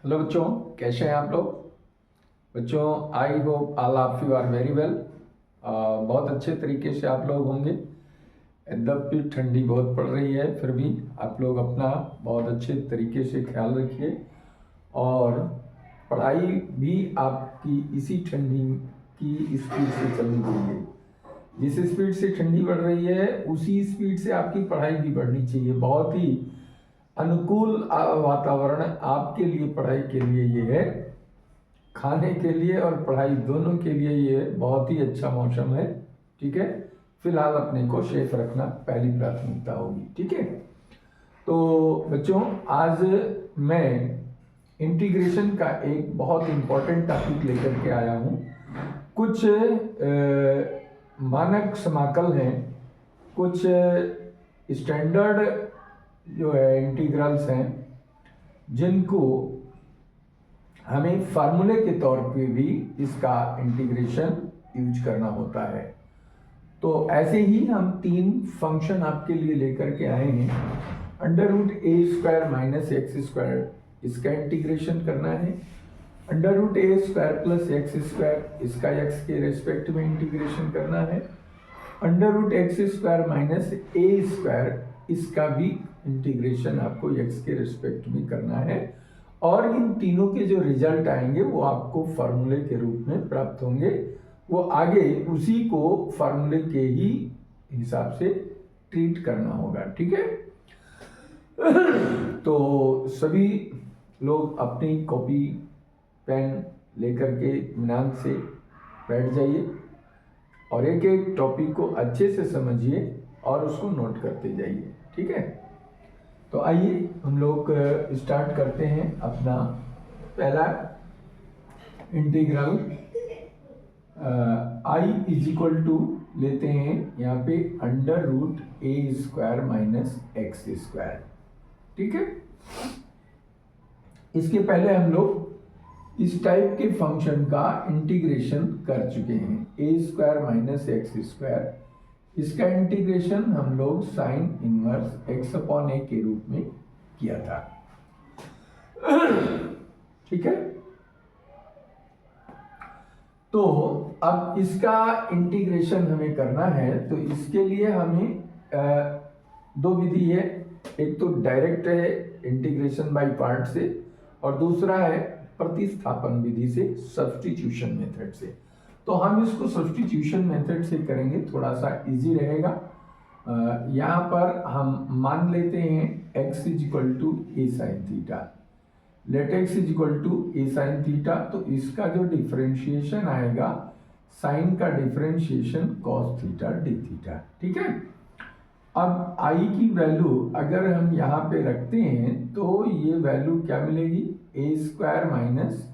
Hello बच्चों, कैसे हैं आप लोग? बच्चों, I hope all of you are very well. बहुत अच्छे तरीके से आप लोग होंगे। यद्यपि ठंडी बहुत पड़ रही है, फिर भी आप लोग अपना बहुत अच्छे तरीके से ख्याल रखिए और पढ़ाई भी आपकी इसी ठंडी की स्पीड से चलनी चाहिए। जिस स्पीड से ठंडी बढ़ रही है उसी स्पीड से आपकी पढ़ाई भी बढ़नी चाहिए। बहुत ही अनुकूल वातावरण आपके लिए, पढ़ाई के लिए ये है। खाने के लिए और पढ़ाई दोनों के लिए ये बहुत ही अच्छा मौसम है। ठीक है, फिलहाल अपने को सेफ रखना पहली प्राथमिकता होगी। ठीक है, तो बच्चों आज मैं इंटीग्रेशन का एक बहुत इम्पोर्टेंट टॉपिक लेकर के आया हूँ। कुछ मानक समाकल हैं, कुछ स्टैंडर्ड जो है इंटीग्रल्स हैं, जिनको हमें फार्मूले के तौर पे भी इसका इंटीग्रेशन यूज करना होता है। तो ऐसे ही हम तीन फंक्शन आपके लिए लेकर के आए हैं। Under root a square minus x square, इसका इंटीग्रेशन करना है। Under root a square plus x square, इसका एक्स के रेस्पेक्ट में इंटीग्रेशन करना है। Under root x square minus a square, इसका भी इंटीग्रेशन आपको एक्स के रिस्पेक्ट में करना है। और इन तीनों के जो रिजल्ट आएंगे वो आपको फार्मूले के रूप में प्राप्त होंगे। वो आगे उसी को फार्मूले के ही हिसाब से ट्रीट करना होगा। ठीक है, तो सभी लोग अपनी कॉपी पेन लेकर के इत्मीनान से बैठ जाइए और एक एक टॉपिक को अच्छे से समझिए और उसको नोट करते जाइए। ठीक है, तो आइए हम लोग स्टार्ट करते हैं अपना पहला integral. I is equal to लेते हैं यहाँ पे under root a square minus x square. ठीक है, इसके पहले हम लोग इस टाइप के फंक्शन का इंटीग्रेशन कर चुके हैं। A square minus x square, इसका इंटीग्रेशन हम लोग साइन इनवर्स एक्स अपॉन ए के रूप में किया था। ठीक है, तो अब इसका इंटीग्रेशन हमें करना है। तो इसके लिए हमें दो विधि है। एक तो डायरेक्ट है इंटीग्रेशन बाय पार्ट से, और दूसरा है प्रतिस्थापन विधि से, सब्स्टिट्यूशन मेथड से। तो हम इसको सब्स्टिट्यूशन मेथड से करेंगे, थोड़ा सा इजी रहेगा। यहाँ पर हम मान लेते हैं x is equal to a sine theta. Let x is equal to a sine theta, तो इसका जो डिफरेंशिएशन आएगा, साइन का differentiation cos theta d theta. ठीक है, अब i की वैल्यू अगर हम यहाँ पे रखते हैं तो ये वैल्यू क्या मिलेगी? ए square minus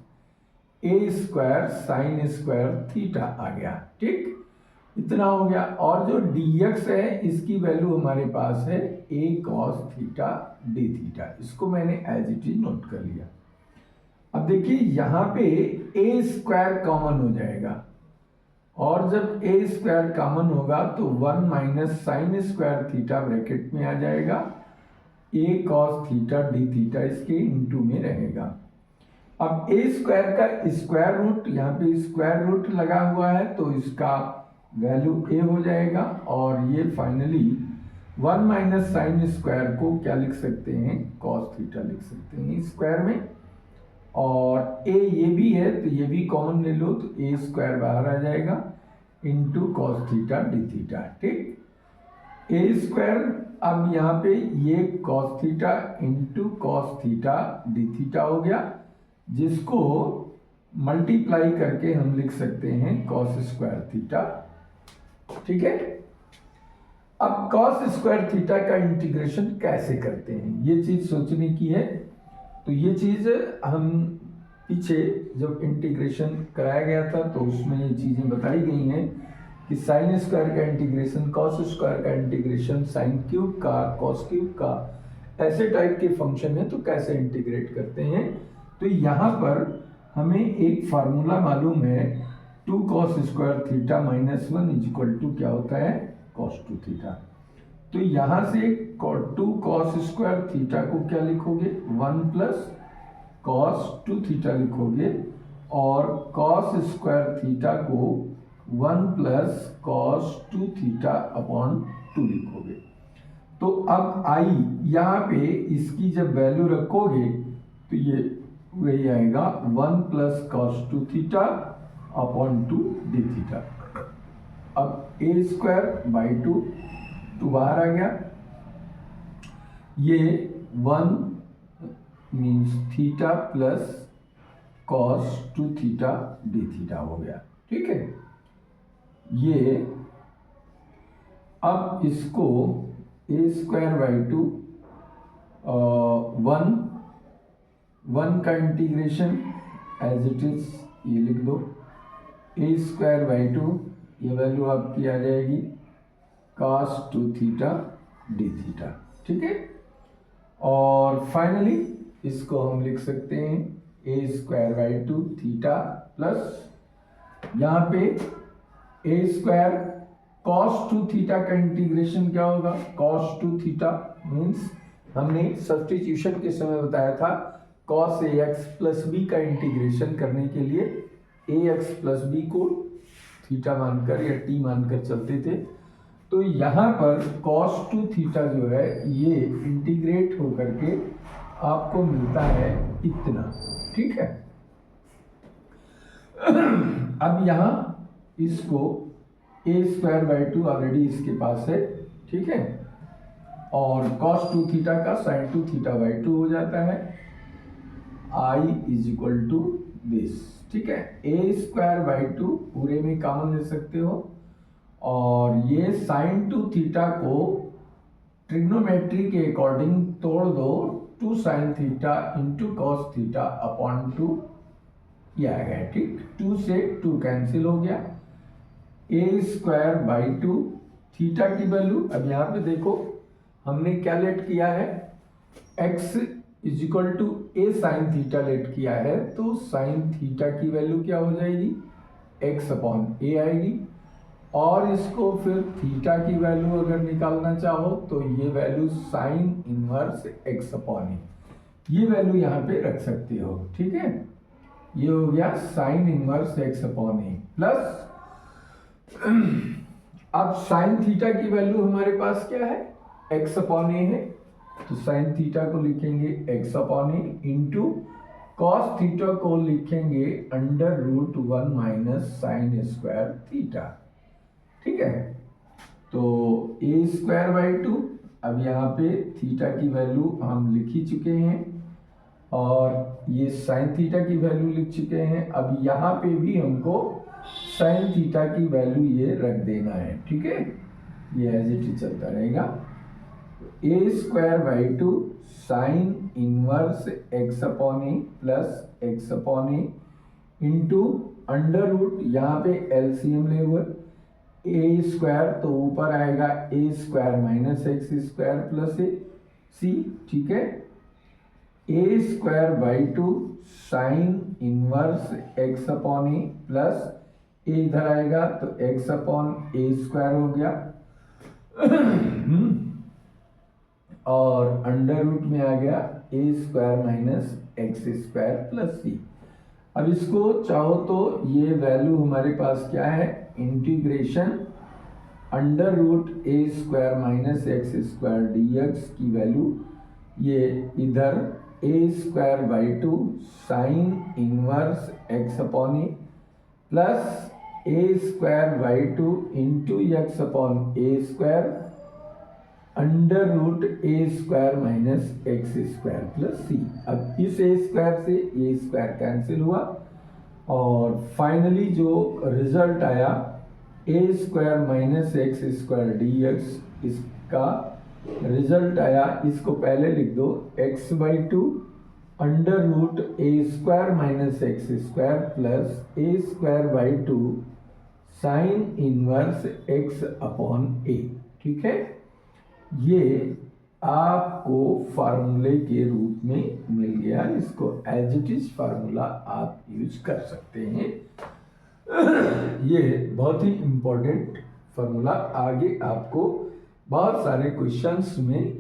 a square sine square theta आ गया। ठीक, इतना हो गया। और जो dx है इसकी वैल्यू हमारे पास है a cos theta d theta. इसको मैंने एज इट इज नोट कर लिया। अब देखिए यहाँ पे a स्क्वायर कॉमन हो जाएगा, और जब a स्क्वायर कॉमन होगा तो 1 minus sine square theta bracket में आ जाएगा, a cos theta d theta इसके इंटू में रहेगा। अब ए स्क्वायर का स्क्वायर रूट, यहाँ पे स्क्वायर रूट लगा हुआ है तो इसका वैल्यू ए हो जाएगा। और ये फाइनली 1 माइनस साइन स्क्वायर को क्या लिख सकते हैं? कॉस थीटा लिख सकते हैं स्क्वायर में। और ए ये भी है तो ये भी कॉमन ले लो, तो ए स्क्वायर बाहर आ जाएगा into cos theta d theta. ठीक, ए स्क्वायर, अब यहाँ पे ये cos theta into cos theta d theta हो गया, जिसको मल्टीप्लाई करके हम लिख सकते हैं कॉस स्क्वायर थीटा। ठीक है, अब कॉस स्क्वायर थीटा का इंटीग्रेशन कैसे करते हैं ये चीज सोचने की है। तो ये चीज हम पीछे जब इंटीग्रेशन कराया गया था तो उसमें ये चीजें बताई गई हैं कि साइन स्क्वायर का इंटीग्रेशन, कॉस स्क्वायर का इंटीग्रेशन, साइन क्यूब का, कॉस क्यूब का, ऐसे टाइप के फंक्शन है तो कैसे इंटीग्रेट करते हैं। तो यहाँ पर हमें एक फार्मूला मालूम है, 2 cos square theta minus 1 is equal to क्या होता है? cos 2 theta. तो यहाँ से 2 cos स्क्वायर थीटा को क्या लिखोगे? 1 प्लस कॉस 2 थीटा लिखोगे और कॉस स्क्वायर थीटा को 1 प्लस कॉस 2 थीटा अपॉन 2 लिखोगे। तो अब आई यहाँ पे इसकी जब वैल्यू रखोगे तो ये वही आएगा 1 plus cos 2 theta upon 2 D theta. अब ए स्क्वायर बाई 2 बाहर आ गया, ये 1 means theta plus cos 2 theta d theta हो गया। ठीक है, ये अब इसको ए स्क्वायर बाई 2 1 का इंटीग्रेशन एज इट इज ये लिख दो, ए स्क्वायर बाई 2 ये वैल्यू आपकी आ जाएगी cos 2 थीटा डी थीटा। ठीक है, और फाइनली इसको हम लिख सकते हैं a square by 2 theta plus यहाँ पे ए स्क्वायर cos 2 थीटा का इंटीग्रेशन क्या होगा, cos 2 थीटा मीन्स हमने सब्स्टिट्यूशन के समय बताया था cos ax प्लस बी का इंटीग्रेशन करने के लिए ax प्लस बी को थीटा मानकर या टी मानकर चलते थे। तो यहाँ पर cos 2 थीटा जो है ये इंटीग्रेट होकर के आपको मिलता है इतना। ठीक है, अब यहाँ इसको ए स्क्वायर बाई 2 ऑलरेडी इसके पास है। ठीक है, और cos 2 थीटा का sin 2 थीटा बाई 2 हो जाता है, i is equal to this. ठीक है, ए स्क्वायर बाई 2 पूरे में कॉमन ले सकते हो और ये sin 2 थीटा को ट्रिग्नोमेट्री के अकॉर्डिंग तोड़ दो, 2 sin theta into cos theta upon 2 ये आ गया। ठीक, 2 से 2 कैंसिल हो गया, ए स्क्वायर बाई 2 थीटा की वैल्यू अब यहाँ पे देखो हमने क्या लेट किया है, x is equal to a sine theta let किया है, तो साइन थीटा की वैल्यू क्या हो जाएगी, x अपॉन ए आएगी। और इसको फिर थीटा की वैल्यू अगर निकालना चाहो तो ये value sine inverse x upon a, ये वैल्यू यहाँ पे रख सकते हो। ठीक है, ये हो गया sign inverse x upon a plus अब साइन थीटा की वैल्यू हमारे पास क्या है, x अपॉन ए है, तो साइन थीटा को लिखेंगे x upon a into cos theta को लिखेंगे under root 1 minus sine square theta. ठीक है, तो ए स्क्वायर बाई 2 अब यहाँ पे थीटा की वैल्यू हम लिख ही चुके हैं और ये साइन थीटा की वैल्यू लिख चुके हैं। अब यहाँ पे भी हमको साइन थीटा की वैल्यू ये रख देना है। ठीक है, ये एज इट इज चलता रहेगा, a square by 2 sine inverse x upon a plus x upon a into under root, यहाँ पे एलसीएम ले हुए ए स्क्वायर तो ऊपर आएगा a square minus x square plus a c. ठीक है, a square by 2 sine inverse x upon a plus a इधर आएगा तो एक्स अपॉन ए स्क्वायर हो गया और अंडर रूट में आ गया a square minus x square plus c. अब इसको चाहो तो ये वैल्यू हमारे पास क्या है, integration under root a square minus x square d x की वैल्यू ये इधर a square by 2 sine inverse x upon a plus a square by 2 into x upon a square under root a square minus x square plus c. अब इस ए square से ए square cancel हुआ और finally जो result आया a square minus x square d x, इसका result आया, इसको पहले लिख दो x by 2 under root a square minus x square plus a square by 2 sine inverse x upon a. ठीक है, ये आपको फार्मूले के रूप में मिल गया, इसको एज इट इज फार्मूला आप यूज कर सकते हैं। ये बहुत ही इंपॉर्टेंट फार्मूला आगे आपको बहुत सारे क्वेश्चंस में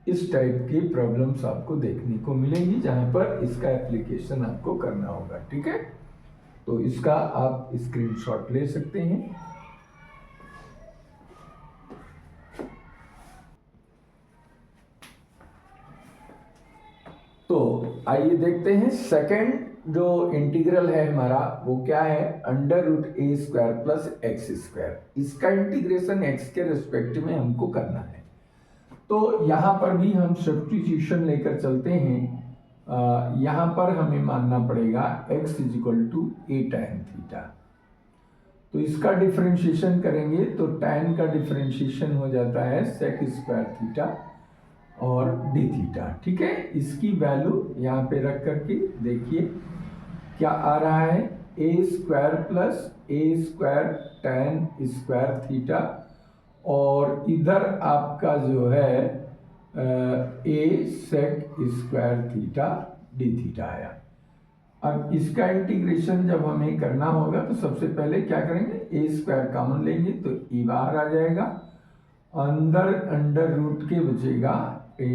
इस टाइप की प्रॉब्लम्स आपको देखने को मिलेंगी जहां पर इसका एप्लीकेशन आपको करना होगा। ठीक है, तो इसका आप स्क्रीनशॉट ले सकते हैं। तो आइए देखते हैं सेकंड जो इंटीग्रल है हमारा वो क्या है, under root a square plus x square. इसका इंटीग्रेशन एक्स के रिस्पेक्ट में हमको करना है। तो यहाँ पर भी हम सब्स्टिट्यूशन लेकर चलते हैं। यहाँ पर हमें मानना पड़ेगा x is equal to a tan theta. तो इसका डिफरेंशिएशन करेंगे तो tan का डिफरेंशिएशन हो जाता है sec स्क्वायर थीटा और डी थीटा। ठीक है, इसकी वैल्यू यहाँ पे रख करके देखिए क्या आ रहा है, a square plus a square tan square theta, और इधर आपका जो है a sec square theta d theta आया। अब इसका इंटीग्रेशन जब हमें करना होगा तो सबसे पहले क्या करेंगे, ए स्क्वायर कॉमन लेंगे तो ए बाहर आ जाएगा, अंदर अंडर रूट के बचेगा ए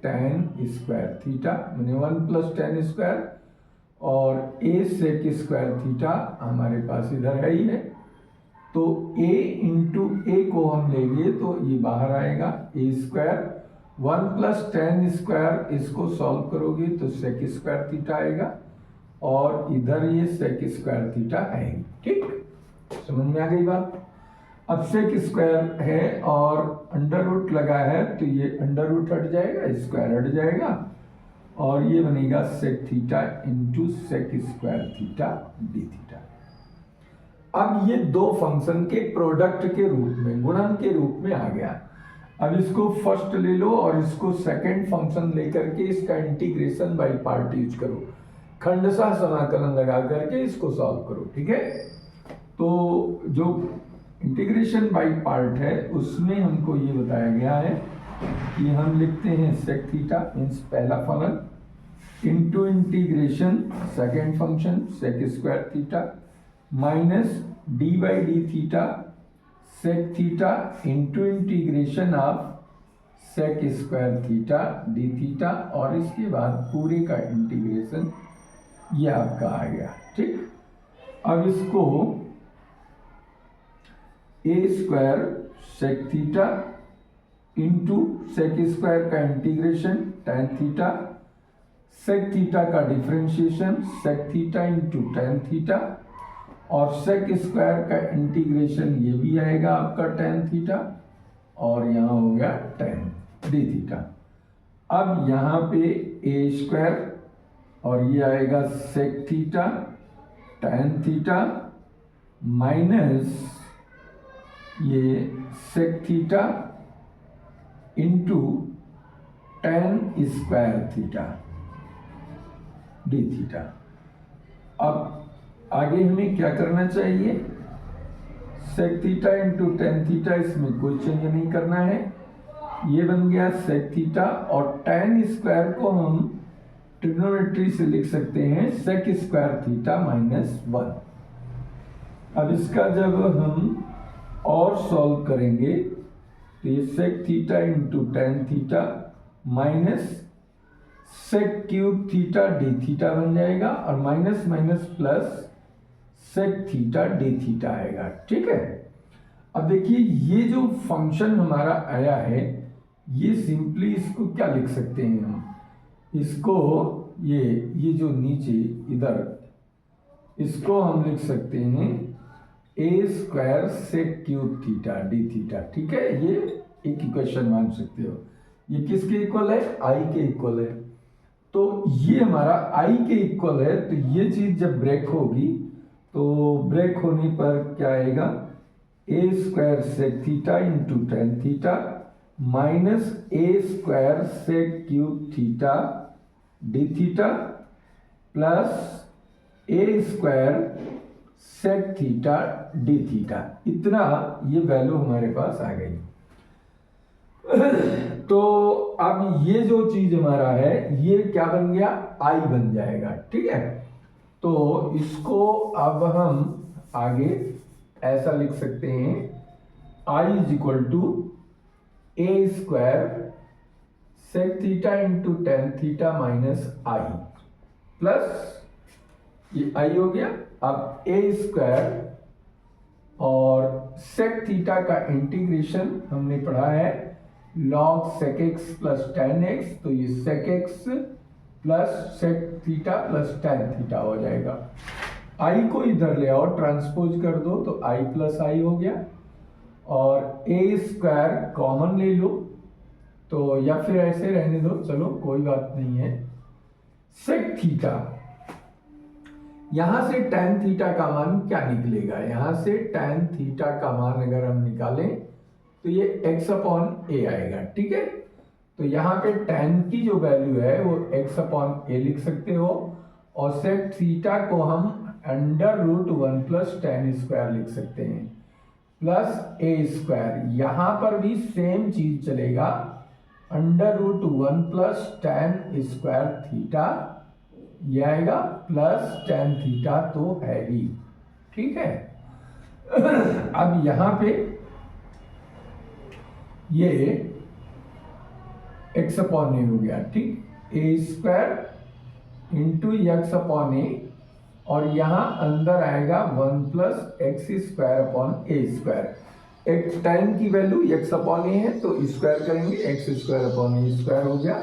tan स्क्वायर थीटा मैंने 1 प्लस tan स्क्वायर, और ए सेक स्क्वायर थीटा हमारे पास इधर है ही है, तो a इंटू ए को हम लेंगे तो ये बाहर आएगा a square, 1 plus tan square, इसको सॉल्व करोगे तो सेक स्क्वायर थीटा आएगा, और इधर ये सेक स्क्वायर थीटा आएगी। ठीक, समझ में आ गई बात। अब सेक स्क्वायर है और अंडर रूट लगा है तो ये अंडर रूट हट जाएगा, स्क्वायर हट जाएगा, और ये बनेगा sec theta into sec square theta d theta. अब ये दो फंक्शन के प्रोडक्ट के रूप में, गुणन के रूप में आ गया। अब इसको फर्स्ट ले लो और इसको सेकंड फंक्शन लेकर के इसका इंटीग्रेशन बाय पार्ट यूज करो, खंडशः समाकलन लगा करके इसको सॉल्व करो। ठीक है, तो जो इंटीग्रेशन बाय पार्ट है उसमें हमको ये बताया गया है कि हम लिखते हैं सेक थीटा मीन्स पहला फलन into integration second function sec square theta minus d by d theta sec theta into integration of sec square theta d theta, और इसके बाद पूरे का इंटीग्रेशन ये आपका आ गया। ठीक, अब इसको a square sec theta into sec square का integration tan theta, sec theta का differentiation sec theta into tan theta, और सेक स्क्वायर का इंटीग्रेशन ये भी आएगा आपका tan थीटा, और यहाँ हो गया tan डी थीटा। अब यहाँ पे ए स्क्वायर और ये आएगा sec theta tan theta minus ये sec theta into tan square theta d theta. अब आगे हमें क्या करना चाहिए, sec theta into tan theta, इसमें कोई चेंज नहीं करना है, ये बन गया सेक थीटा, और tan स्क्वायर को हम ट्रिग्नोमेट्री से लिख सकते हैं सेक स्क्वायर थीटा माइनस 1। अब इसका जब हम और सॉल्व करेंगे तो ये sec theta into tan theta minus sec cube theta d theta बन जाएगा, और minus minus plus sec theta d theta आएगा। ठीक है, अब देखिए ये जो फंक्शन हमारा आया है ये सिंपली इसको क्या लिख सकते हैं हम, इसको ये जो नीचे इधर इसको हम लिख सकते हैं a square sec cube theta d theta. ठीक है, ये एक इक्वेशन मान सकते हो। ये किसके इक्वल है, आई के इक्वल है, तो ये हमारा आई के इक्वल है, तो ये चीज जब ब्रेक होगी तो ब्रेक होने पर क्या आएगा, a square sec theta into tan theta minus a square sec cube theta d theta plus a square sec theta d theta, इतना ये वैल्यू हमारे पास आ गई। तो अब ये जो चीज हमारा है ये क्या बन गया, आई बन जाएगा। ठीक है, तो इसको अब हम आगे ऐसा लिख सकते हैं, I is equal to a square sec theta into tan theta minus I plus ये आई हो गया। अब ए स्क्वायर और सेक थीटा का इंटीग्रेशन हमने पढ़ा है log sec x plus tan x, तो ये sec x plus sec theta plus tan theta हो जाएगा। आई को इधर ले आओ, ट्रांसपोज कर दो तो आई प्लस आई हो गया। और ए स्क्वायर कॉमन ले लो तो, या फिर ऐसे रहने दो, चलो कोई बात नहीं है। सेक थीटा, यहां से tan थीटा का मान क्या निकलेगा, यहां से tan थीटा का मान अगर हम निकालें तो ये x अपॉन ए आएगा, ठीक है। तो यहाँ पे tan की जो वैल्यू है वो x अपॉन ए लिख सकते हो, और सेक थीटा को हम under root one plus tan square लिख सकते हैं प्लस ए स्क्वायर। यहां पर भी सेम चीज चलेगा, under root one plus tan square theta ये आएगा प्लस टेन थीटा तो है ही, ठीक है। अब यहां पे ये एक्स अपॉन ए हो गया, ठीक। A square into x upon a, और यहां अंदर आएगा one plus x square upon a square. एक टाइम की वैल्यू एक्स अपॉन ए है तो स्क्वायर करेंगे, x square upon a square हो गया।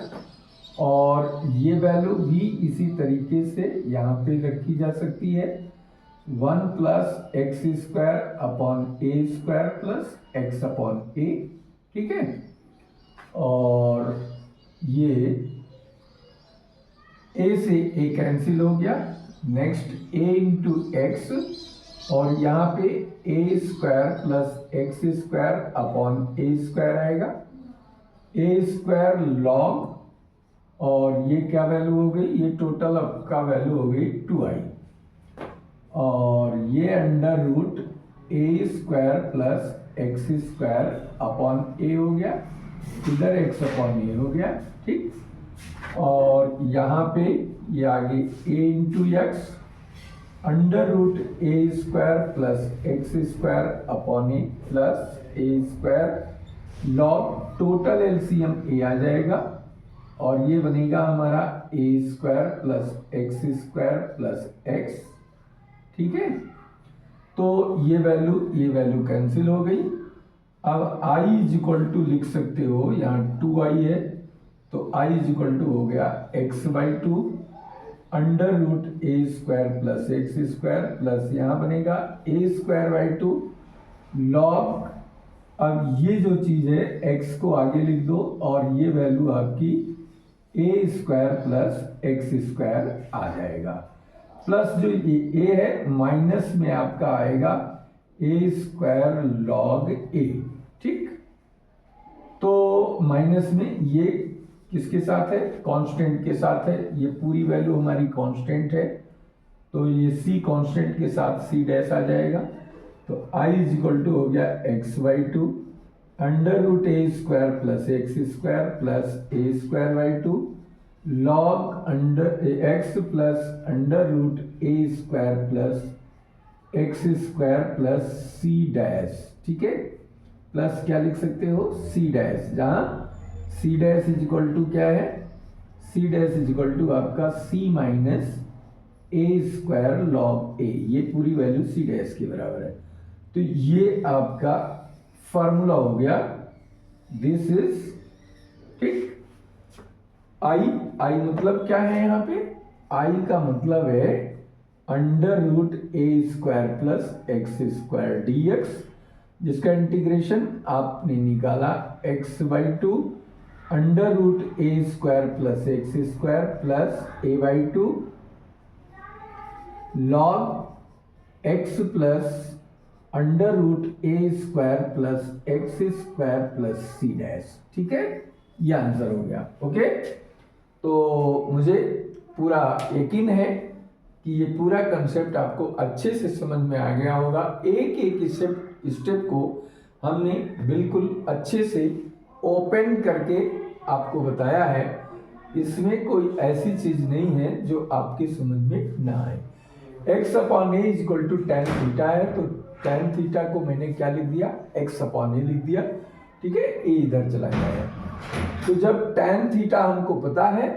और ये वैल्यू भी इसी तरीके से यहाँ पे रखी जा सकती है, one plus x square upon a square plus x upon a, ठीक है। और ये ए से ए कैंसिल हो गया, नेक्स्ट ए इंटू एक्स, और यहाँ पे a square plus x square upon a square आएगा, ए स्क्वायर लॉग, और ये क्या वैल्यू हो गई, ये टोटल आपका वैल्यू हो गई 2i, और ये under root a square plus x square upon a हो गया, इधर एक्स अपॉन ए हो गया, ठीक। और यहाँ पे ये आगे a into x under root a square plus x square upon a plus a square log, total LCM a आ जाएगा, और ये बनेगा हमारा a square plus x square plus x, ठीक है। तो ये वैल्यू कैंसिल हो गई। अब i इज इक्वल टू लिख सकते हो, यहाँ 2i है तो i इज इक्वल टू हो गया x by two under root a square plus x square plus यहाँ बनेगा a square by two log, अब ये जो चीज है x को आगे लिख दो, और ये वैल्यू आपकी ए स्क्वायर प्लस एक्स स्क्वायर आ जाएगा, प्लस जो ये a है माइनस में आपका आएगा ए स्क्वायर लॉग ए, ठीक। तो माइनस में ये किसके साथ है, कांस्टेंट के साथ है, ये पूरी वैल्यू हमारी कांस्टेंट है, तो ये c कांस्टेंट के साथ c डैश आ जाएगा, तो i इज इक्वल टू हो गया x by two under root a square plus x square plus a square by two log under x plus under root a square plus x square plus c dash, ठीक है। Plus क्या लिख सकते हो, c dash, जहां c dash is equal to क्या है, c dash is equal to आपका c minus a square log a, ये पूरी वैल्यू सी डैश के बराबर है। तो ये आपका फॉर्मूला हो गया, दिस इज, ठीक। आई मतलब क्या है यहाँ पे, आई का मतलब है under root a square plus x square d x, जिसका इंटीग्रेशन आपने निकाला x by two under root a square plus x square plus a by two log x plus under root a square plus x square plus c dash, ठीक है। ये answer हो गया, okay. तो मुझे पूरा यकीन है कि ये पूरा कंसेप्ट आपको अच्छे से समझ में आ गया होगा। एक एक स्टेप को हमने बिल्कुल अच्छे से ओपन करके आपको बताया है, इसमें कोई ऐसी चीज नहीं है जो आपकी समझ में ना आए। X upon a is equal to tan theta है, तो टेन थीटा को मैंने क्या लिख दिया, एक्स अपॉन ए लिख दिया, ठीक है। ए इधर चला गया है। तो जब tan थीटा हमको पता है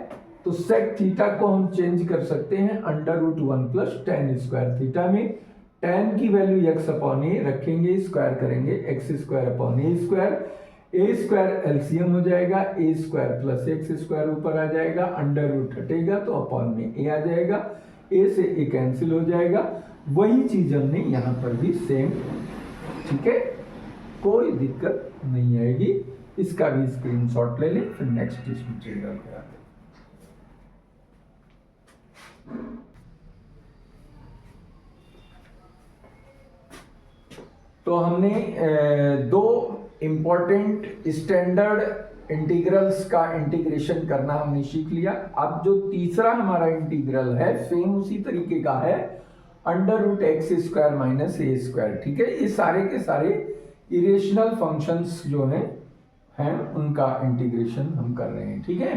तो sec थीटा को हम चेंज कर सकते हैं √1 प्लस tan स्क्वायर थीटा में। tan की वैल्यू x अपॉन ए रखेंगे, स्क्वायर करेंगे x square upon a square LCM हो जाएगा, a square plus x square ऊपर आ जाएगा, √ हटेगा तो अपॉन में a आ जाएगा, a से a कैंसिल हो जाएगा। वही चीज हमने यहाँ पर भी सेम, ठीक है, कोई दिक्कत नहीं आएगी। इसका भी स्क्रीनशॉट ले लें, फिर नेक्स्ट इस मटेरियल कराते हैं। तो हमने दो इंपॉर्टेंट स्टैंडर्ड इंटीग्रल्स का इंटीग्रेशन करना हमने सीख लिया। अब जो तीसरा हमारा इंटीग्रल है सेम उसी तरीके का है, √x² माइनस a स्क्वायर, ठीक है। ये सारे के सारे इरेशनल फंक्शंस जो हैं उनका इंटीग्रेशन हम कर रहे हैं, ठीक है।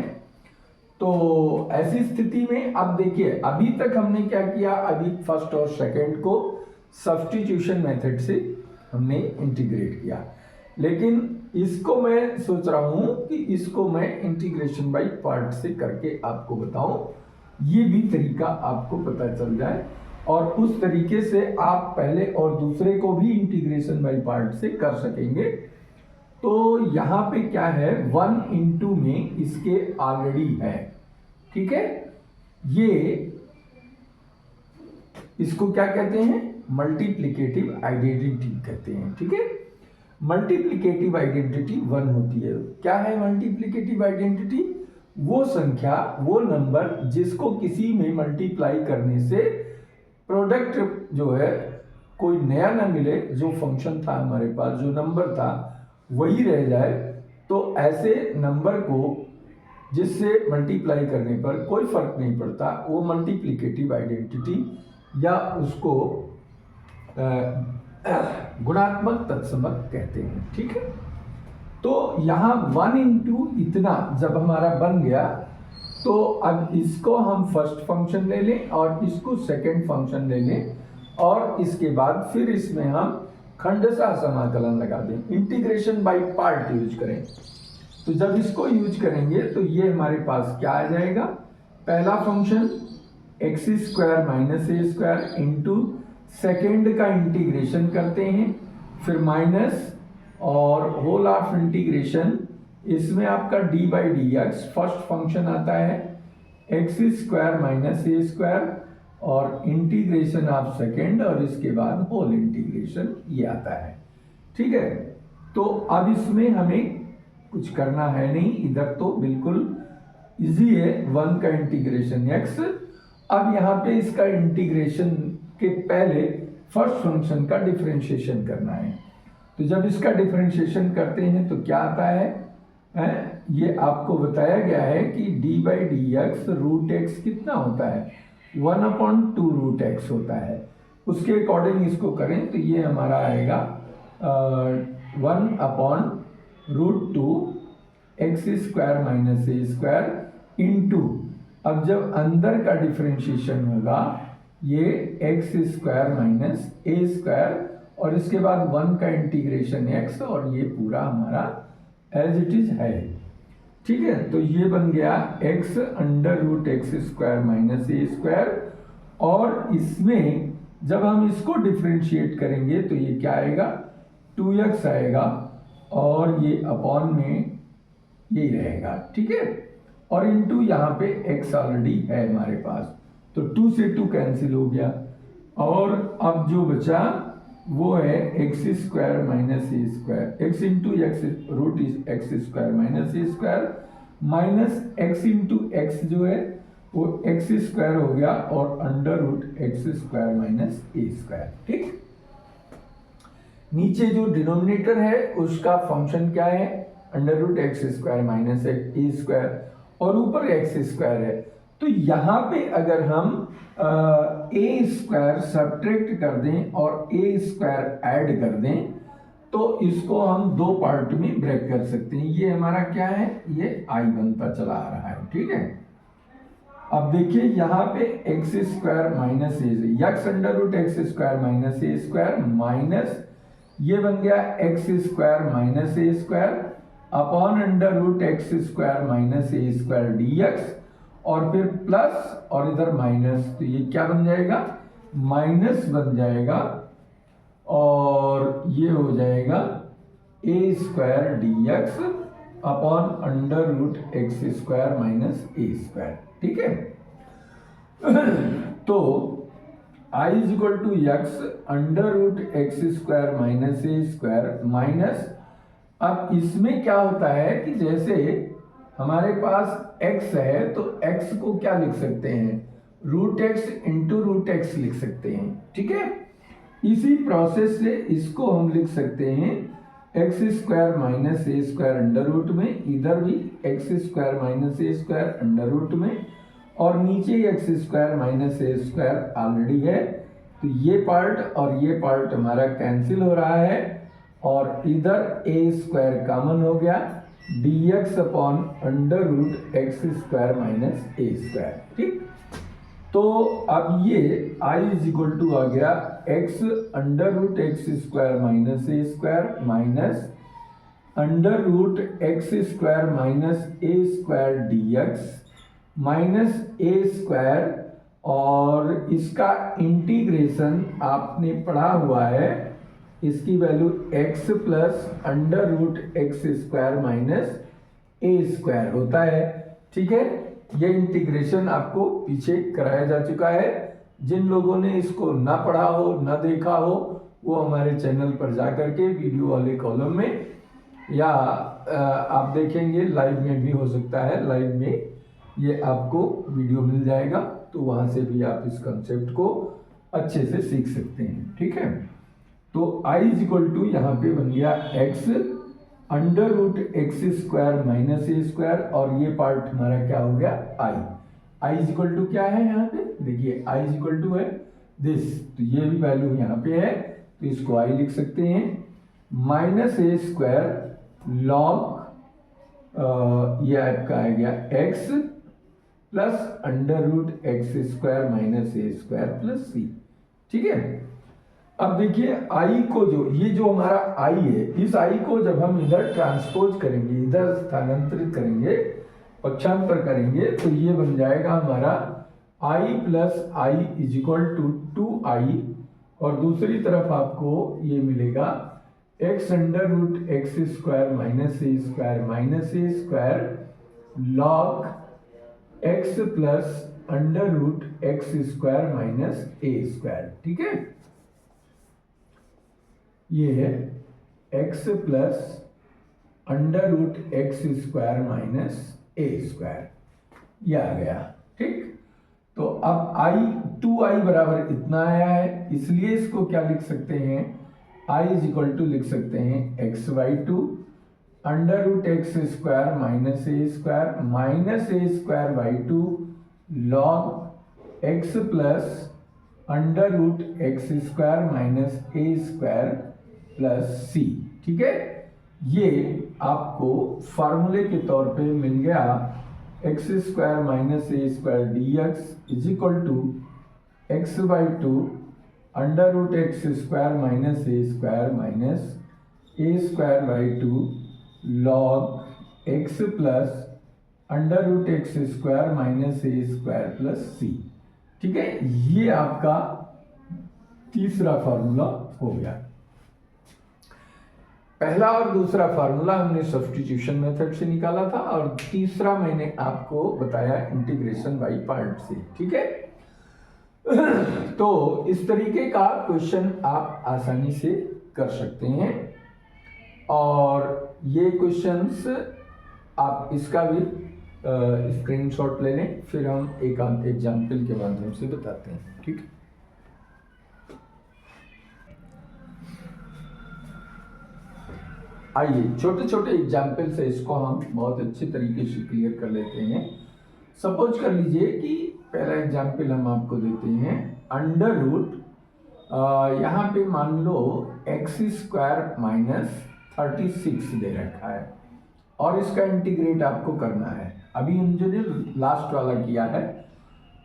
तो ऐसी स्थिति में अब देखिए, अभी तक हमने क्या किया, अभी फर्स्ट और सेकंड को सब्स्टिट्यूशन मेथड से हमने इंटीग्रेट किया, लेकिन इसको मैं सोच रहा हूं कि इसको मैं इंटीग्रेशन बाय पार्ट से करके आपको बताऊं, ये भी तरीका आपको पता चल जाए और उस तरीके से आप पहले और दूसरे को भी इंटीग्रेशन बाय पार्ट से कर सकेंगे। तो यहाँ पे क्या है, 1 में इसके ऑलरेडी है, ठीक है। ये इसको क्या कहते हैं, मल्टीप्लिकेटिव आइडेंटिटी कहते हैं, ठीक है। मल्टीप्लिकेटिव आइडेंटिटी 1 होती है। क्या है मल्टीप्लिकेटिव आइडेंटिटी? वो संख्या, वो नंबर जिसको किसी में मल्टीप्लाई करने से प्रोडक्ट जो है कोई नया ना मिले, जो फंक्शन था हमारे पास, जो नंबर था वही रह जाए। तो ऐसे नंबर को जिससे मल्टीप्लाई करने पर कोई फर्क नहीं पड़ता, वो मल्टीप्लिकेटिव आइडेंटिटी या उसको गुणात्मक तत्समक कहते हैं, ठीक है। तो यहाँ 1 इतना जब हमारा बन गया, तो अब इसको हम फर्स्ट फंक्शन ले लें और इसको सेकंड फंक्शन ले लें और इसके बाद फिर इसमें हम खंडशः समाकलन लगा दें, इंटीग्रेशन बाय पार्ट यूज करें। तो जब इसको यूज करेंगे तो ये हमारे पास क्या आ जाएगा, पहला function x² minus a square into second का इंटीग्रेशन करते हैं, फिर माइनस और होल ऑफ इंटीग्रेशन, इसमें आपका d/dx फर्स्ट फंक्शन आता है, x² माइनस a स्क्वायर और इंटीग्रेशन ऑफ सेकेंड और इसके बाद होल इंटीग्रेशन ये आता है, ठीक है। तो अब इसमें हमें कुछ करना है नहीं, इधर तो बिल्कुल इजी है, 1 का इंटीग्रेशन x। अब यहाँ पे इसका इंटीग्रेशन के पहले फर्स्ट फंक्शन का डिफरेंशिएशन करना है। तो जब इसका डिफरेंशिएशन करते हैं तो क्या आता है, ये आपको बताया गया है कि d/dx √x कितना होता है, 1/2 √x होता है। उसके अकॉर्डिंग इसको करें तो ये हमारा आएगा 1/√2 x² minus a square into, अब जब अंदर का डिफरेंशिएशन होगा ये x² माइनस a स्क्वायर और इसके बाद 1 का इंटीग्रेशन x और ये पूरा हमारा एज इट इज है, ठीक है। तो ये बन गया x √x² minus a square और इसमें जब हम इसको डिफरेंशिएट करेंगे तो ये क्या आएगा, 2x आएगा और ये अपॉन में ये रहेगा, ठीक है। और इनटू यहाँ पे x ऑलरेडी है हमारे पास, तो 2 से 2 कैंसिल हो गया और अब जो बचा वो है x² minus a square, x into x √x² minus a square minus x into x जो है वो x² हो गया और √x² माइनस a स्क्वायर, ठीक। नीचे जो डिनोमिनेटर है उसका फंक्शन क्या है, √x² माइनस a स्क्वायर और ऊपर x² है। तो यहाँ पे अगर हम a² सब्ट्रैक्ट कर दें और a² ऐड कर दें तो इसको हम दो पार्ट में ब्रेक कर सकते हैं। ये हमारा क्या है, ये i बनता चला आ रहा है, ठीक है। अब देखिए यहाँ पे x² माइनस a, x माइनस a स्क्वायर माइनस ये बन गया x² minus a square upon under root x square minus a square d x, और फिर प्लस और इधर माइनस, तो ये क्या बन जाएगा, माइनस बन जाएगा, और ये हो जाएगा a square d x upon under root x square minus a square. ठीक है। तो i is equal to x under root x square minus a square minus, अब इसमें क्या होता है कि जैसे हमारे पास x है तो x को क्या लिख सकते हैं, root x into root x लिख सकते हैं। ठीक है। इसी प्रोसेस से इसको हम लिख सकते हैं x square minus a square under root में, इधर भी x square minus a square under root में, और नीचे x square minus a square already है, तो ये पार्ट और ये पार्ट हमारा कैंसिल हो रहा है, और इधर ए स्क्वायर कॉमन हो गया, d x upon under root x square minus a square. ठीक। तो अब ये i इज इक्वल टू आ गया x under root x square minus a square minus under root x square minus a square d x minus a square, और इसका integration आपने पढ़ा हुआ है, इसकी value x plus under root x square minus a square होता है। ठीक है। ये इंटीग्रेशन आपको पीछे कराया जा चुका है, जिन लोगों ने इसको ना पढ़ा हो ना देखा हो वो हमारे चैनल पर जा करके वीडियो वाले कॉलम में, या आप देखेंगे लाइव में भी हो सकता है, लाइव में ये आपको वीडियो मिल जाएगा, तो वहां से भी आप इस कंसेप्ट को अच्छे से सीख सकते हैं। ठीक है। तो i इज इक्वल टू यहाँ पे बन गया x under root x square minus a square, और ये पार्ट हमारा क्या हो गया i इज इक्वल टू क्या है यहाँ पे, देखिए i इज इक्वल टू है दिस, तो ये भी वैल्यू यहाँ पे है, तो इसको i लिख सकते हैं माइनस ए स्क्वायर लॉग, ये आपका आ गया x plus under root x square minus a square plus c. ठीक है। अब देखिए i को, ये जो हमारा i है, इस i को जब हम इधर ट्रांसपोज करेंगे, इधर स्थानांतरित करेंगे, पक्षांतर करेंगे, तो ये बन जाएगा हमारा i plus I is equal to 2i, और दूसरी तरफ आपको ये मिलेगा x under root x square minus a square log x plus under root x square minus a square. ठीक है। ये है x plus under root x square minus a square, ये आ गया। ठीक। तो अब i बराबर इतना आया है, इसलिए इसको क्या लिख सकते हैं, i इज इक्वल टू लिख सकते हैं x/2 under root x square minus a square by 2 log x plus under root x square minus a square plus c. ठीक है। ये आपको फार्मूले के तौर पे मिल गया x square minus a square d x is equal to x/2 under root x square minus a square by 2 log x plus under root x square minus a square plus c. ठीक है। ये आपका तीसरा formula हो गया। पहला और दूसरा फार्मूला हमने सब्स्टिट्यूशन मेथड से निकाला था, और तीसरा मैंने आपको बताया इंटीग्रेशन बाय पार्ट से। ठीक है। तो इस तरीके का क्वेश्चन आप आसानी से कर सकते हैं, और ये क्वेश्चंस आप इसका भी स्क्रीनशॉट ले लें, फिर हम एक एग्जाम्पल के माध्यम से बताते हैं। ठीक है। आइए छोटे छोटे एग्जाम्पल से इसको हम बहुत अच्छे तरीके से क्लियर कर लेते हैं। सपोज कर लीजिए कि पहला एग्जाम्पल हम आपको देते हैं, अंडर रूट यहाँ पे मान लो एक्स स्क्वायर माइनस 36 दे रखा है, और इसका इंटीग्रेट आपको करना है। अभी हम जो लास्ट वाला किया है,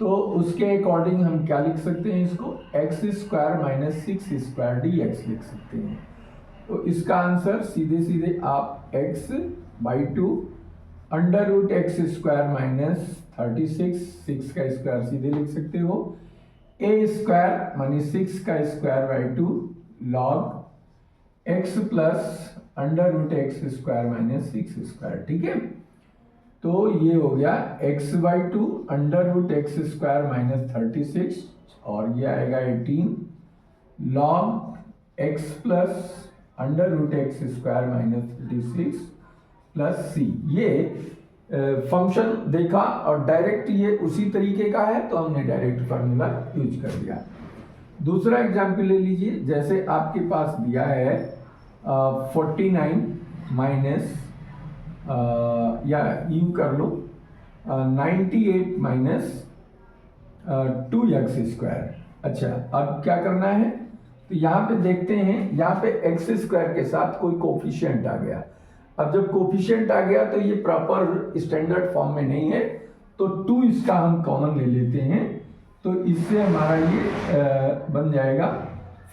तो उसके अकॉर्डिंग हम क्या लिख सकते हैं, इसको x square minus 6 square d x लिख सकते हैं। तो इसका आंसर सीधे सीधे आप x by 2 under root x square minus 36, 6 का स्क्वायर सीधे लिख सकते हो, ए स्क्वायर मानी 6 का square by 2 log x plus under root x square minus 6 square. ठीक है, तो ये हो गया x by 2 under root x square minus 36 और ये आएगा 18 log x plus under root x square minus 36 plus c. ये फंक्शन देखा और डायरेक्ट ये उसी तरीके का है तो हमने डायरेक्ट फार्मूला यूज कर दिया। दूसरा एग्जाम्पल ले लीजिए, जैसे आपके पास दिया है 49 माइनस या यू कर लो 98 माइनस 2x स्क्वायर। अच्छा, अब क्या करना है, तो यहाँ पे देखते हैं, यहाँ पे एक्स स्क्वायर के साथ कोई कोफिशिएंट आ गया। अब जब कोफिशिएंट आ गया तो ये प्रॉपर स्टैंडर्ड फॉर्म में नहीं है, तो 2 इसका हम कॉमन ले लेते हैं, तो इससे हमारा ये बन जाएगा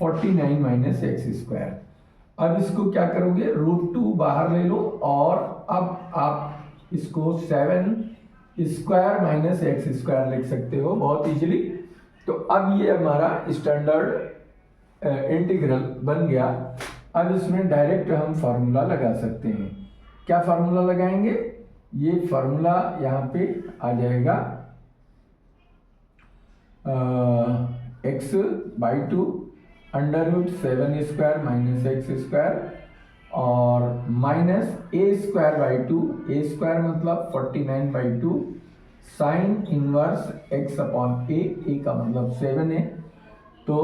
49 माइनस एक्स स्क्वायर। अब इसको क्या करोगे, रूट 2 बाहर ले लो और अब आप इसको 7 स्क्वायर माइनस एक्स स्क्वायर लिख सकते हो बहुत इजीली। तो अब ये हमारा स्टैंडर्ड इंटीग्रल बन गया। अब इसमें डायरेक्ट हम फार्मूला लगा सकते हैं। क्या फार्मूला लगाएंगे, ये फार्मूला यहाँ पे आ जाएगा x by 2 under root 7 square minus x square और minus a square by 2, a square मतलब 49 by 2 sine inverse x upon a का मतलब 7 है, तो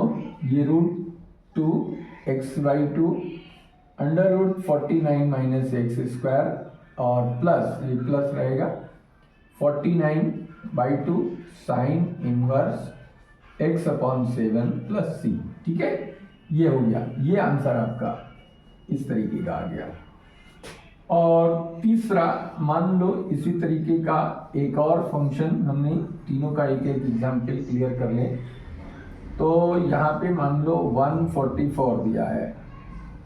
ये root 2 x by 2 under root 49 minus x square और प्लस ये प्लस रहेगा 49 by 2 sine inverse x upon 7 plus c. ठीक है, ये हो गया, ये आंसर आपका इस तरीके का आ गया। और तीसरा, मान लो इसी तरीके का एक और फंक्शन, हमने तीनों का एक एक एग्जाम्पल क्लियर कर लें। तो यहाँ पे मान लो 144 दिया है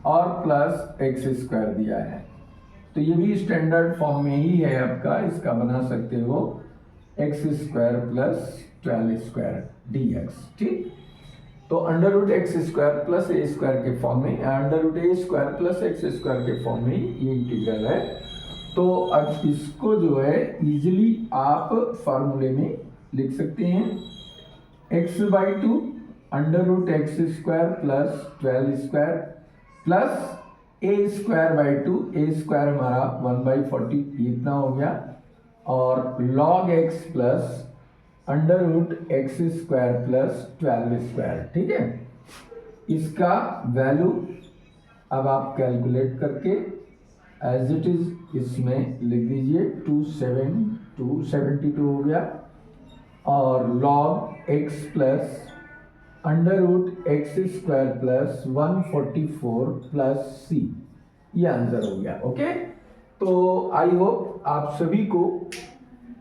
और प्लस एक्स स्क्वायर दिया है, तो ये भी स्टैंडर्ड फॉर्म में ही है आपका, इसका बना सकते हो x square plus 12 square d x. ठीक, तो under root x square plus a square के फॉर्म में, under root a square plus x square के फॉर्म में ये इंटीग्रल है। तो अब इसको जो है इजीली आप फार्मूले में लिख सकते हैं, x by 2 under root x square plus 12 square plus a square by 2, a square हमारा 1/40 इतना हो गया, और log x plus under root x square plus 12 square. ठीक है, इसका वैल्यू अब आप कैलकुलेट करके एज इट इज इसमें लिख दीजिए 272 हो गया, और log x plus under root x square plus 144 plus c, ये आंसर हो गया। ओके, तो आई होप आप सभी को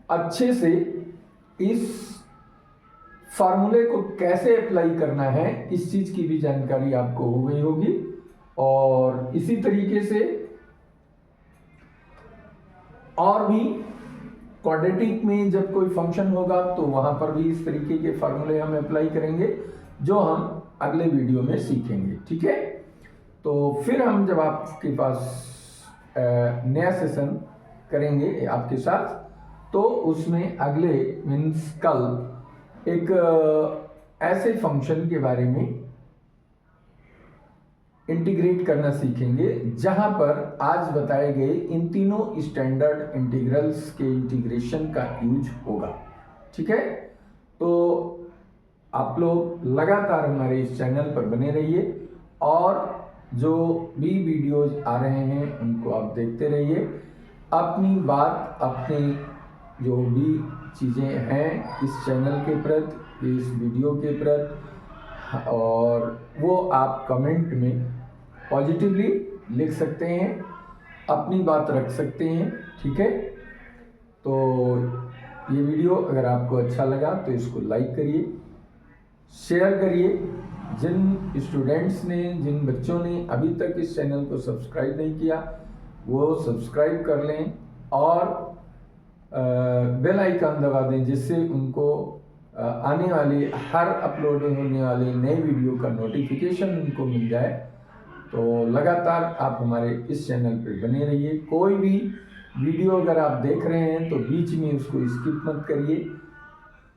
अच्छे से इस फार्मूले को कैसे अप्लाई करना है इस चीज की भी जानकारी आपको हो गई होगी। और इसी तरीके से और भी क्वाड्रेटिक में जब कोई फंक्शन होगा तो वहां पर भी इस तरीके के फार्मूले हम अप्लाई करेंगे, जो हम अगले वीडियो में सीखेंगे। ठीक है, तो फिर हम जब आपके पास नया सेशन करेंगे आपके साथ, तो उसमें अगले मीन्स कल एक ऐसे फंक्शन के बारे में इंटीग्रेट करना सीखेंगे जहां पर आज बताए गए इन तीनों स्टैंडर्ड इंटीग्रल्स के इंटीग्रेशन का यूज होगा। ठीक है, तो आप लोग लगातार हमारे इस चैनल पर बने रहिए और जो भी वीडियोज आ रहे हैं उनको आप देखते रहिए। अपनी बात, अपनी जो भी चीज़ें हैं इस चैनल के प्रति, इस वीडियो के प्रति, और वो आप कमेंट में पॉजिटिवली लिख सकते हैं, अपनी बात रख सकते हैं। ठीक है, तो ये वीडियो अगर आपको अच्छा लगा तो इसको लाइक करिए, शेयर करिए। जिन स्टूडेंट्स ने, जिन बच्चों ने अभी तक इस चैनल को सब्सक्राइब नहीं किया वो सब्सक्राइब कर लें और बेल आइकन दबा दें, जिससे उनको आने वाली हर अपलोड होने वाली नई वीडियो का नोटिफिकेशन उनको मिल जाए। तो लगातार आप हमारे इस चैनल पर बने रहिए। कोई भी वीडियो अगर आप देख रहे हैं तो बीच में उसको स्किप मत करिए,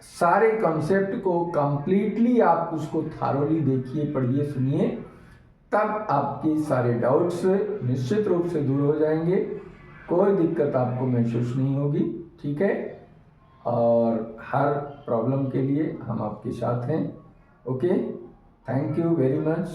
सारे कॉन्सेप्ट को कंप्लीटली आप उसको थारोली देखिए, पढ़िए, सुनिए, तब आपके सारे डाउट्स निश्चित रूप से दूर हो जाएंगे, कोई दिक्कत आपको महसूस नहीं होगी। ठीक है, और हर प्रॉब्लम के लिए हम आपके साथ हैं। Okay, thank you very much.